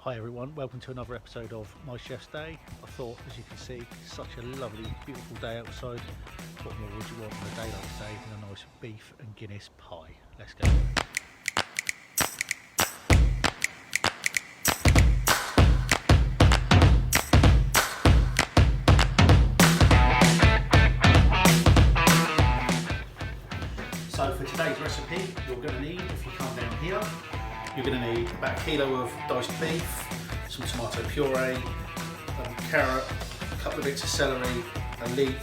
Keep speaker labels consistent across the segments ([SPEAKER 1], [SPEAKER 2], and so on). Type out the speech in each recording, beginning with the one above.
[SPEAKER 1] Hi everyone, welcome to another episode of My Chef's Day. I thought, as you can see, such a lovely, beautiful day outside. What more would you want on a day like today than a nice beef and Guinness pie? Let's go. So for today's recipe, you're going to need, if you come down here, you're going to need about a kilo of diced beef, some tomato puree, carrot, a couple of bits of celery, a leek,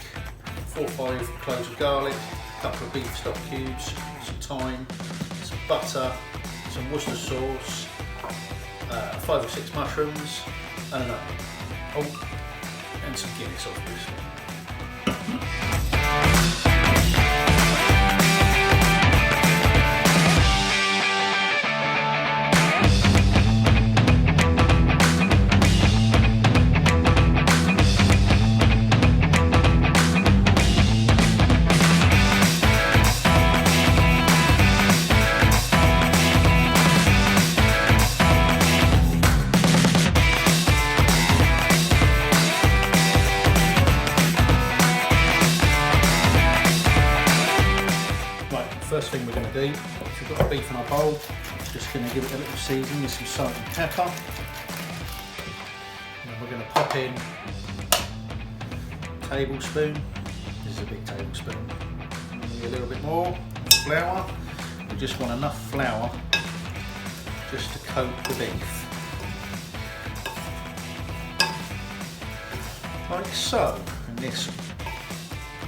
[SPEAKER 1] 4 or 5 cloves of garlic, a couple of beef stock cubes, some thyme, some butter, some Worcestershire sauce, 5 or 6 mushrooms, and an onion. Oh, and some Guinness obviously. First thing we're going to do, if we've got our beef in our bowl, just going to give it a little seasoning with some salt and pepper. And then we're going to pop in a tablespoon. This is a big tablespoon. Maybe a little bit more flour. We just want enough flour just to coat the beef. Like so. And this,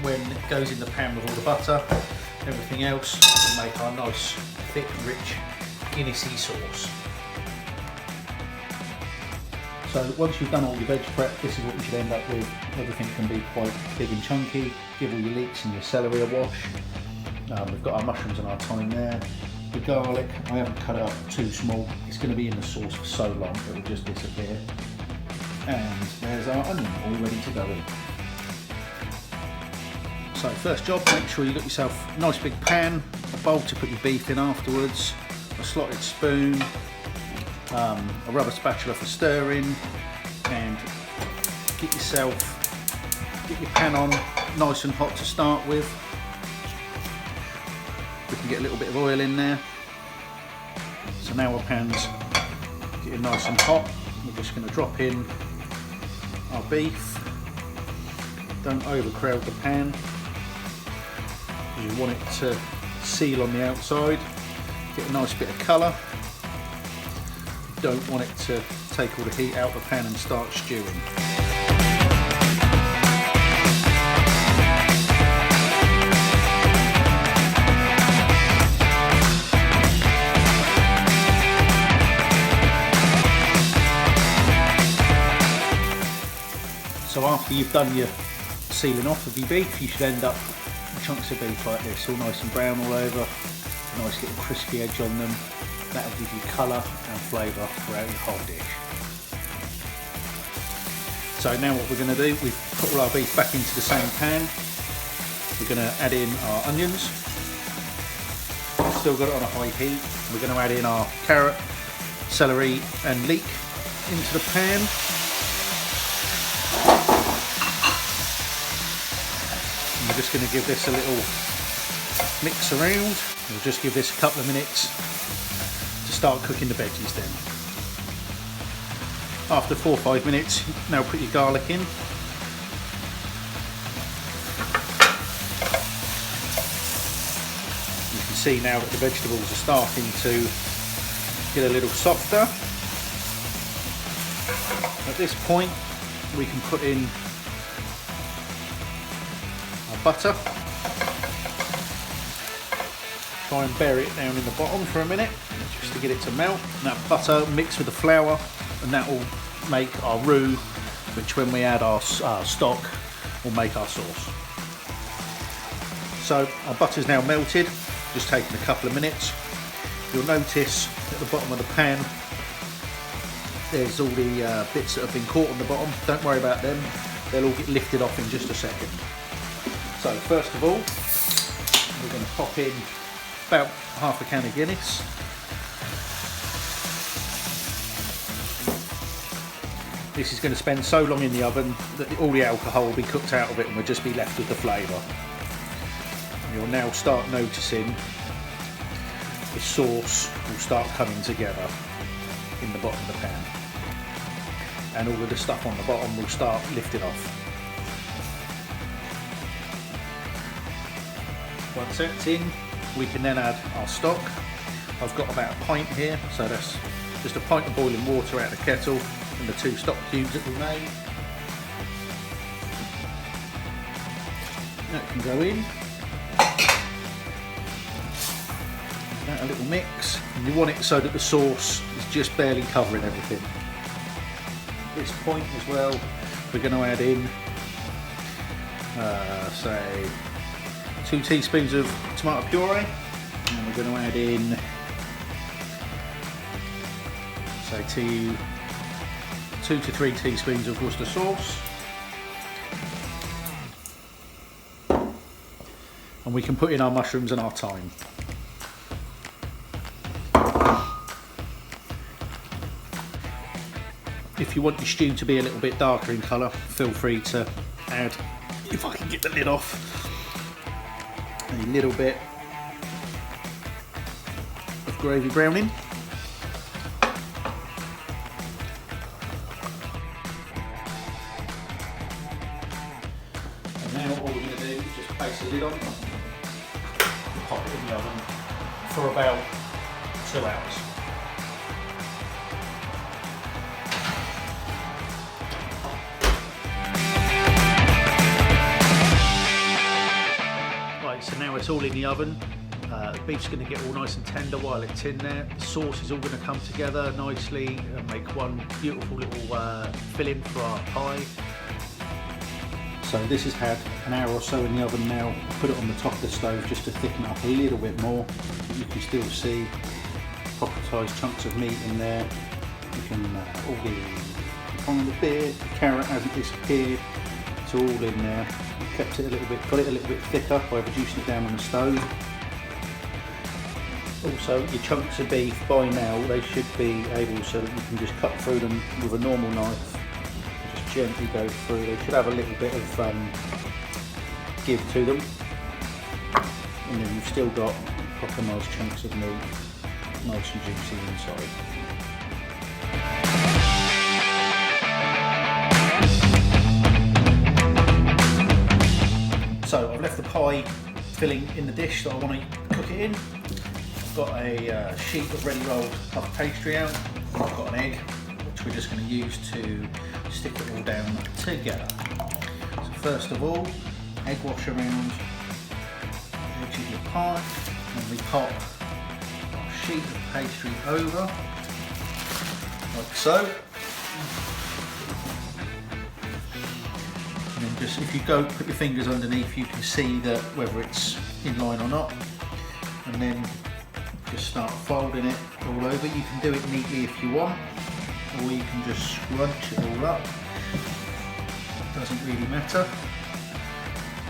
[SPEAKER 1] when it goes in the pan with all the butter, everything else, will make our nice, thick, rich, Guinnessy sauce. So once you've done all your veg prep, this is what you should end up with. Everything can be quite big and chunky. Give all your leeks and your celery a wash. We've got our mushrooms and our thyme there. The garlic, I haven't cut it up too small. It's going to be in the sauce for so long, it will just disappear. And there's our onion, all ready to go in. So first job, make sure you got yourself a nice big pan, a bowl to put your beef in afterwards, a slotted spoon, a rubber spatula for stirring, and get your pan on nice and hot to start with. We can get a little bit of oil in there. So now our pan's getting nice and hot. We're just going to drop in our beef. Don't overcrowd the pan. You want it to seal on the outside, get a nice bit of colour. You don't want it to take all the heat out of the pan and start stewing. So after you've done your sealing off of your beef, you should end up chunks of beef like this, all nice and brown all over, a nice little crispy edge on them. That'll give you colour and flavour throughout your whole dish. So now what we're going to do, we've put all our beef back into the same pan. We're going to add in our onions. Still got it on a high heat. We're going to add in our carrot, celery and leek into the pan. We're just going to give this a little mix around. We'll just give this a couple of minutes to start cooking the veggies then. After 4 or 5 minutes, now put your garlic in. You can see now that the vegetables are starting to get a little softer. At this point, we can put in butter. Try and bury it down in the bottom for a minute just to get it to melt. And that butter mixed with the flour, and that will make our roux, which when we add our stock will make our sauce. So our butter's now melted, just taking a couple of minutes. You'll notice at the bottom of the pan there's all the bits that have been caught on the bottom. Don't worry about them, they'll all get lifted off in just a second. So first of all, we're going to pop in about half a can of Guinness. This is going to spend so long in the oven that all the alcohol will be cooked out of it and we'll just be left with the flavour. You'll now start noticing the sauce will start coming together in the bottom of the pan, and all of the stuff on the bottom will start lifting off. Once that's in, we can then add our stock. I've got about a pint here, so that's just a pint of boiling water out of the kettle and the 2 stock cubes that we made. That can go in. That a little mix. And you want it so that the sauce is just barely covering everything. At this point as well, we're going to add in, say, 2 teaspoons of tomato puree, and we're going to add in, say, 2 to 3 teaspoons of Worcestershire sauce, and we can put in our mushrooms and our thyme. If you want your stew to be a little bit darker in colour, feel free to add, if I can get the lid off, a little bit of gravy browning. And now all we're going to do is just place the lid on, pop it in the oven for about 2 hours. So now it's all in the oven. The beef's going to get all nice and tender while it's in there. The sauce is all going to come together nicely and make one beautiful little filling for our pie. So this has had an hour or so in the oven now. Put it on the top of the stove just to thicken it up a little bit more. You can still see proper sized chunks of meat in there. You can all the bit, the carrot hasn't disappeared. It's all in there. Kept it a little bit, got it a little bit thicker by reducing it down on the stove. Also, your chunks of beef by now, they should be able so that you can just cut through them with a normal knife. Just gently go through. They should have a little bit of give to them. And then you've still got proper nice chunks of meat, nice and juicy inside. So I've left the pie filling in the dish that I want to cook it in. I've got a sheet of ready rolled puff pastry out. I've got an egg, which we're just going to use to stick it all down together. So first of all, egg wash around the edge of your pie, and we pop our sheet of pastry over, like so. And then just, if you go put your fingers underneath, you can see that whether it's in line or not. And then just start folding it all over. You can do it neatly if you want, or you can just scrunch it all up. It doesn't really matter.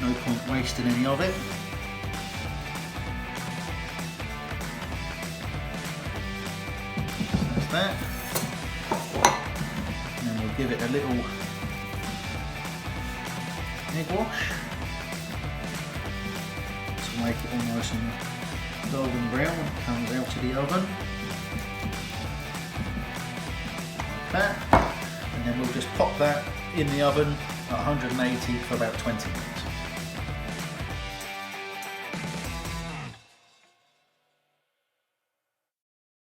[SPEAKER 1] No point wasting any of it. That's that. And then we'll give it a little egg wash to make it all nice and golden brown when it comes out of the oven. Like that. And then we'll just pop that in the oven at 180 for about 20 minutes.